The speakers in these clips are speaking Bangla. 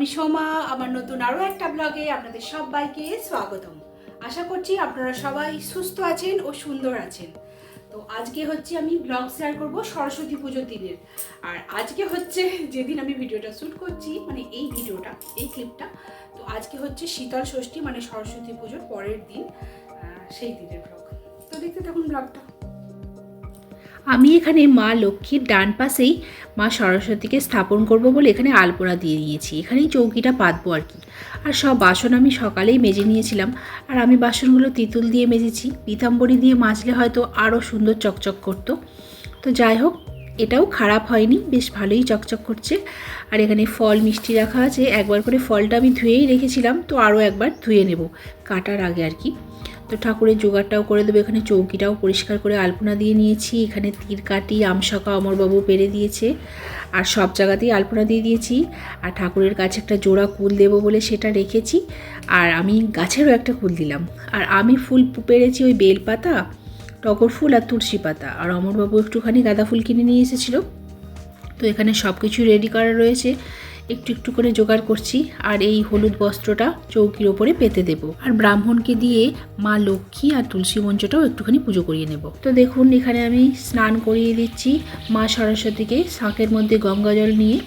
আমি সোমা, আমার নতুন আরও একটা ব্লগে আপনাদের সবাইকে স্বাগতম। আশা করছি আপনারা সবাই সুস্থ আছেন ও সুন্দর আছেন। তো আজকে হচ্ছে আমি ব্লগ শেয়ার করব সরস্বতী পুজোর দিনের। আর আজকে হচ্ছে যেদিন আমি ভিডিওটা শ্যুট করছি, মানে এই ভিডিওটা, এই ক্লিপটা, তো আজকে হচ্ছে শীতল ষষ্ঠী, মানে সরস্বতী পুজোর পরের দিন, সেই দিনের ব্লগ। তো দেখতে থাকুন ব্লগটা। আমি এখানে মা লক্ষ্মীর ডান পাশেই মা সরস্বতীকে স্থাপন করব বলে এখানে আলপনা দিয়ে দিয়েছি। এখানেই চৌকিটা পাতবো আর কি। আর সব বাসন আমি সকালেই মেজে নিয়েছিলাম। আর আমি বাসনগুলো তিতুল দিয়ে মেজেছি, পিতাম্বরী দিয়ে মাজলে হয়তো আরও সুন্দর চকচক করতো। তো যাই হোক, এটাও খারাপ হয়নি, বেশ ভালোই চকচক করছে। আর এখানে ফল মিষ্টি রাখা আছে। একবার করে ফলটা আমি ধুয়েই রেখেছিলাম, তো আরও একবার ধুয়ে নেব কাটার আগে আর কি। তো ঠাকুরের জোগাড়টাও করে দেবো। এখানে চৌকিটাও পরিষ্কার করে আলপনা দিয়ে নিয়েছি। এখানে তীর কাটি আমশাকা অমরবাবু পেরে দিয়েছে, আর সব জায়গাতেই আলপনা দিয়ে দিয়েছি। আর ঠাকুরের কাছে একটা জোড়া কুল দেবো বলে সেটা রেখেছি। আর আমি গাছেরও একটা কুল দিলাম। আর আমি ফুল পেরেছি ওই বেলপাতা, টগর ফুল আর তুলসী পাতা। আর অমরবাবু একটুখানি গাঁদা ফুল কিনে নিয়ে এসেছিলো। তো এখানে সব কিছু রেডি করা রয়েছে, একটু একটু করে জোগাড় করছি। আর এই হলুদ বস্ত্রটা চৌকির ওপরে পেতে দেব। আর ব্রাহ্মণকে দিয়ে মা লক্ষ্মী আর তুলসী মঞ্চটাও একটুখানি পুজো করিয়ে নেব। তো দেখুন, এখানে আমি স্নান করিয়ে দিচ্ছি মা সরস্বতীকে শাঁখের মধ্যে গঙ্গা জল নিয়ে।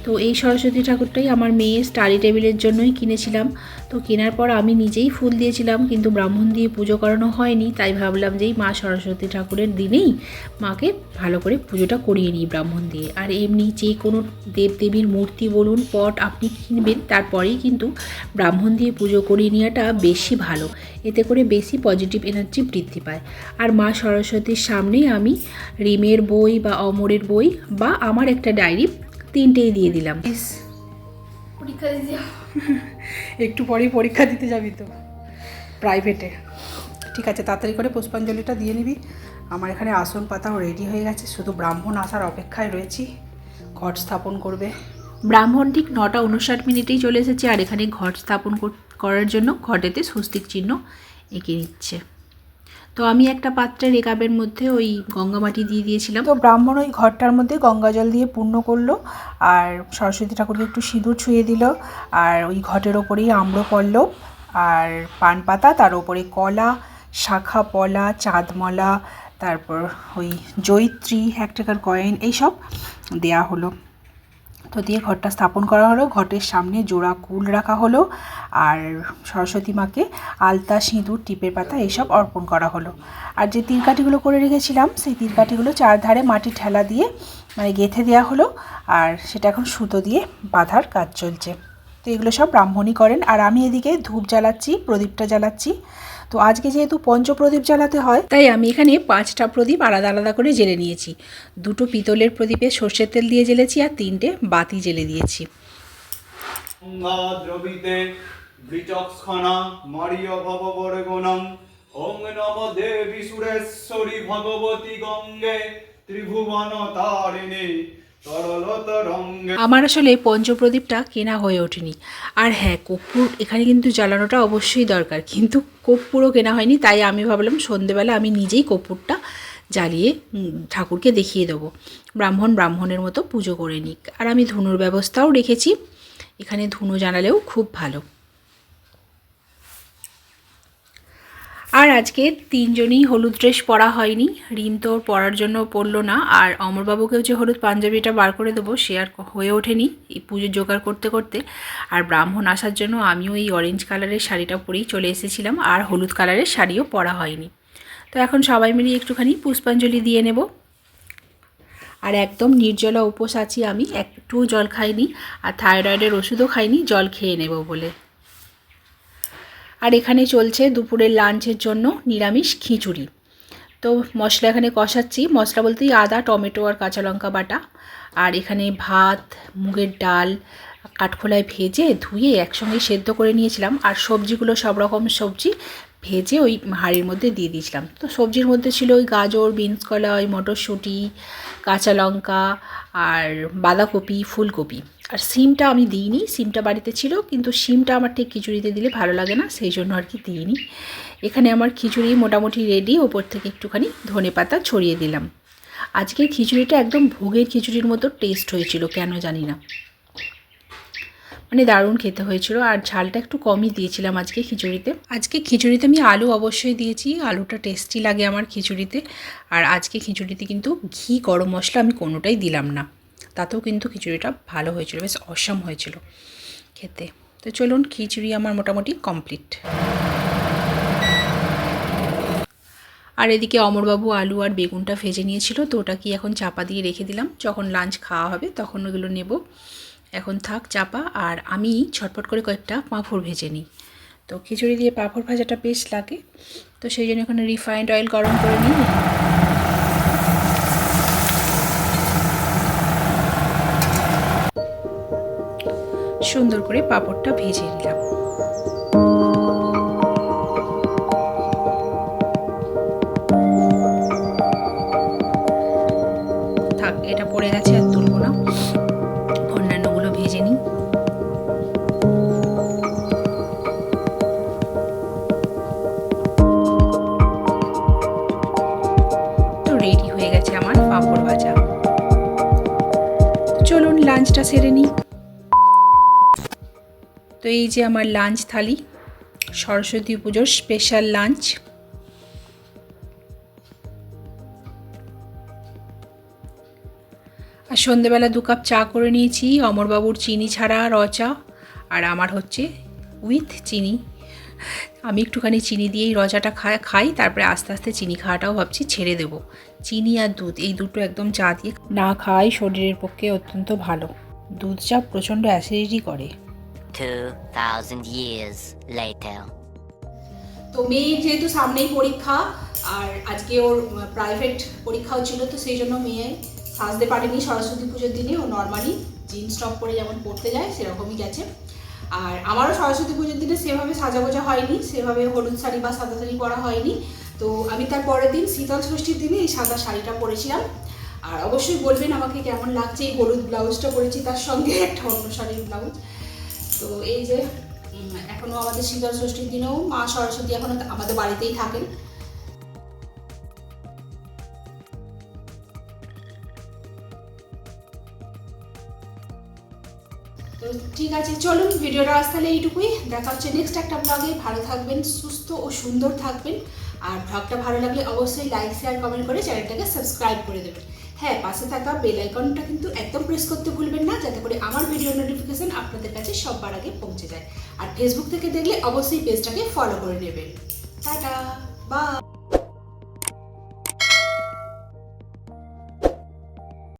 তো এই সরস্বতী ঠাকুরটাই আমার মেয়ের স্টাডি টেবিলের জন্যই কিনেছিলাম। তো কেনার পর আমি নিজেই ফুল দিয়েছিলাম, কিন্তু ব্রাহ্মণ দিয়ে পুজো করানো হয়নি। তাই ভাবলাম যে এই মা সরস্বতী ঠাকুরের দিনেই মাকে ভালো করে পুজোটা করিয়ে নিই ব্রাহ্মণ দিয়ে। আর এমনি যে কোনো দেবদেবীর মূর্তি বলুন, পট আপনি কিনবেন, তারপরেই কিন্তু ব্রাহ্মণ দিয়ে পুজো করিয়ে নেওয়াটা বেশি ভালো। এতে করে বেশি পজিটিভ এনার্জি বৃদ্ধি পায়। আর মা সরস্বতীর সামনেই আমি রিমের বই বা অমরের বই বা আমার একটা ডায়েরি, তিনটেই দিয়ে দিলাম। পরীক্ষা দিতে একটু পরেই পরীক্ষা দিতে যাবি তো প্রাইভেটে? ঠিক আছে, তাড়াতাড়ি করে পুষ্পাঞ্জলিটা দিয়ে নিবি। আমার এখানে আসন পাতাও রেডি হয়ে গেছে, শুধু ব্রাহ্মণ আসার অপেক্ষায় রয়েছি। ঘট স্থাপন করবে ব্রাহ্মণ। ঠিক 9:59 চলে এসেছে। আর এখানে ঘট স্থাপন করার জন্য ঘটেতে স্বস্তিক চিহ্ন এঁকে নিচ্ছে। তো আমি একটা পাত্রে রেকাবের মধ্যে ওই গঙ্গা মাটি দিয়ে দিয়েছিলাম। তো ব্রাহ্মণ ওই ঘরটার মধ্যে গঙ্গা জল দিয়ে পূর্ণ করলো। আর সরস্বতী ঠাকুরকে একটু সিঁদুর ছুঁয়ে দিল। আর ওই ঘটের ওপরেই আম্রপল্লব আর পান পাতা, তার ওপরে কলা, শাখা পলা, চাঁদমালা, তারপর ওই জয়িত্রী, 1 টাকার কয়েন, এইসব দেয়া হলো। তো দিয়ে ঘরটা স্থাপন করা হলো। ঘটের সামনে জোড়া কুল রাখা হলো। আর সরস্বতী মাকে আলতা, সিঁদুর, টিপের পাতা এইসব অর্পণ করা হলো। আর যে তীরকাঠিগুলো করে রেখেছিলাম, সেই তীরকাঠিগুলো চারধারে মাটির ঠেলা দিয়ে মানে গেঁথে দেওয়া হলো। আর সেটা এখন সুতো দিয়ে বাঁধার কাজ চলছে। তো এগুলো সব ব্রাহ্মণই করেন। আর আমি এদিকে ধূপ জ্বালাচ্ছি, প্রদীপটা জ্বালাচ্ছি। তো আজকে যেহেতু পঞ্চপ্রদীপ জ্বালাতে হয়, তাই আমি এখানে 5টা প্রদীপ আলাদা আলাদা করে জ্বেলে নিয়েছি। 2টো পিতলের প্রদীপে সর্ষের তেল দিয়ে জ্বেলেছি, আর 3টে বাতি জ্বেলে দিয়েছি। দ্রবিতে বিচক্ষণা মারিয় ভববর্গণং ওং নম দেবী সুরেশ্বরী ভগবতী গঙ্গে ত্রিভুবন তারিণী। আমার আসলে পঞ্চপ্রদীপটা কেনা হয়ে ওঠেনি। আর হ্যাঁ, কর্পূর এখানে কিন্তু জ্বালানোটা অবশ্যই দরকার, কিন্তু কর্পূরও কেনা হয়নি। তাই আমি ভাবলাম সন্ধেবেলা আমি নিজেই কর্পূরটা জ্বালিয়ে ঠাকুরকে দেখিয়ে দেবো, ব্রাহ্মণের মতো পুজো করে নিক। আর আমি ধুনুর ব্যবস্থাও রেখেছি, এখানে ধুনো জ্বালালেও খুব ভালো। আর আজকে 3জনই হলুদ ড্রেস পরা হয়নি। রিম তো পরার জন্য পরলো না। আর অমরবাবুকেও যে হলুদ পাঞ্জাবিটা বার করে দেবো, সে আর হয়ে ওঠেনি এই পুজোর জোগাড় করতে করতে। আর ব্রাহ্মণ আসার জন্য আমিও এই অরেঞ্জ কালারের শাড়িটা পরেই চলে এসেছিলাম, আর হলুদ কালারের শাড়িও পরা হয়নি। তো এখন সবাই মিলে একটুখানি পুষ্পাঞ্জলি দিয়ে নেব। আর একদম নির্জলা উপোস আছি আমি, একটু জল খাইনি। আর থাইরয়েডের ওষুধও খাইনি, জল খেয়ে নেব বলে। আর এখানে চলছে দুপুরের লাঞ্চের জন্য নিরামিষ খিচুড়ি। তো মশলা এখানে কষাচ্ছি, মশলা বলতেই আদা, টমেটো আর কাঁচা লঙ্কা বাটা। আর এখানে ভাত, মুগের ডাল কাঠখোলায় ভেজে ধুয়ে একসঙ্গে সেদ্ধ করে নিয়েছিলাম। আর সবজিগুলো সব রকম সবজি ভেজে ওই হাঁড়ির মধ্যে দিয়ে দিয়েছিলাম। তো সবজির মধ্যে ছিল ওই গাজর, বিনস কলা, ওই মটরশুঁটি, কাঁচা লঙ্কা আর বাঁধাকপি, ফুলকপি। আর সিমটা আমি দিইনি, সিমটা বাড়িতে ছিল, কিন্তু সিমটা আমার ঠিক খিচুড়িতে দিলে ভালো লাগে না, সেই জন্য আর কি দিইনি। এখানে আমার খিচুড়ি মোটামুটি রেডি, ওপর থেকে একটুখানি ধনেপাতা ছড়িয়ে দিলাম। আজকের খিচুড়িটা একদম ভোগের খিচুড়ির মতো টেস্ট হয়েছিল, কেন জানি না। মানে দারুণ খেতে হয়েছিল। আর ঝালটা একটু কমই দিয়েছিলাম আজকে খিচুড়িতে আমি আলু অবশ্যই দিয়েছি, আলুটা টেস্টি লাগে আমার খিচুড়িতে। আর আজকে খিচুড়িতে কিন্তু ঘি গরম মশলা আমি কোনোটাই দিলাম না, তাতেও কিন্তু খিচুড়িটা ভালো হয়েছিল, বেশ অসাম হয়েছিল খেতে। তো চলুন, খিচুড়ি আমার মোটামুটি কমপ্লিট। আর এদিকে অমরবাবু আলু আর বেগুনটা ভেজে নিয়েছিল, তো ওটা কি এখন চাপা দিয়ে রেখে দিলাম, যখন লাঞ্চ খাওয়া হবে তখন ওগুলো নেব। এখন থাক চাপা, আর আমি ছটপট করে কয়েকটা পাঁপড় ভেজে নিই। তো খিচুড়ি দিয়ে পাঁপড় ভাজাটা বেশ লাগে, তো সেই জন্য এখানে রিফাইন্ড অয়েল গরম করে নিই। সুন্দর করে পাঁপড়টা ভেজে নিলাম। থাক, এটা পড়ে গেছে, আর তুলব না, অন্যান্যগুলো ভেজে নিই। তো রেডি হয়ে গেছে আমার পাঁপড় ভাজা। চলুন লাঞ্চটা সেরে নিই। তো এই যে আমার লাঞ্চ থালি, সরস্বতী পুজোর স্পেশাল লাঞ্চ। আর সন্ধেবেলা 2 কাপ চা করে নিয়েছি, অমরবাবুর চিনি ছাড়া র চা, আর আমার হচ্ছে উইথ চিনি। আমি একটুখানি চিনি দিয়েই র চাটা খাই, তারপরে আস্তে আস্তে চিনি খাওয়াটাও ভাবছি ছেড়ে দেবো। চিনি আর দুধ এই দুটো একদম চা দিয়ে না খাওয়াই শরীরের পক্ষে অত্যন্ত ভালো। দুধ চা প্রচণ্ড অ্যাসিডিটি করে। 2000 years later. তো মেয়ের যেহেতু সামনেই পরীক্ষা, আর আজকে ওর প্রাইভেট পরীক্ষাও ছিল, তো সেই জন্য মেয়ে সাজতে পারেনি সরস্বতী পুজোর দিনে। ও নর্মালি জিন্স টপ পরে যেমন পড়তে যায় সেরকমই গেছে। আর আমারও সরস্বতী পুজোর দিনে সেভাবে সাজাগোজা হয়নি, সেভাবে হলুদ শাড়ি বা সাদা শাড়ি পরা হয়নি। তো আমি তার পরের দিন শীতল ষষ্ঠীর দিনে এই সাদা শাড়িটা পরেছিলাম। আর অবশ্যই বলবেন আমাকে কেমন লাগছে। এই হলুদ ব্লাউজটা পরেছি, তার সঙ্গে একটা অন্য শাড়ির ব্লাউজ। তো এই যে এখনও আমাদের শীতল ষষ্ঠীর দিনেও মা সরস্বতী এখনও আমাদের বাড়িতেই থাকেন। তো ঠিক আছে, চলুন ভিডিওটা আজ তাহলে এইটুকুই। দেখা হচ্ছে নেক্সট একটা ব্লগে। ভালো থাকবেন, সুস্থ ও সুন্দর থাকবেন। আর ব্লগটা ভালো লাগলে অবশ্যই লাইক শেয়ার কমেন্ট করে চ্যানেলটাকে সাবস্ক্রাইব করে দেবেন। হ্যাঁ, পাশে থাকা বেল আইকনটা কিন্তু একদম প্রেস করতে ভুলবেন না, যাতে করে আমার ভিডিও নোটিফিকেশন আপনাদের কাছে সবার আগে পৌঁছে যায়। আর ফেসবুক থেকে দেখলে অবশ্যই পেজটাকে ফলো করে নেবেন। Tata, by.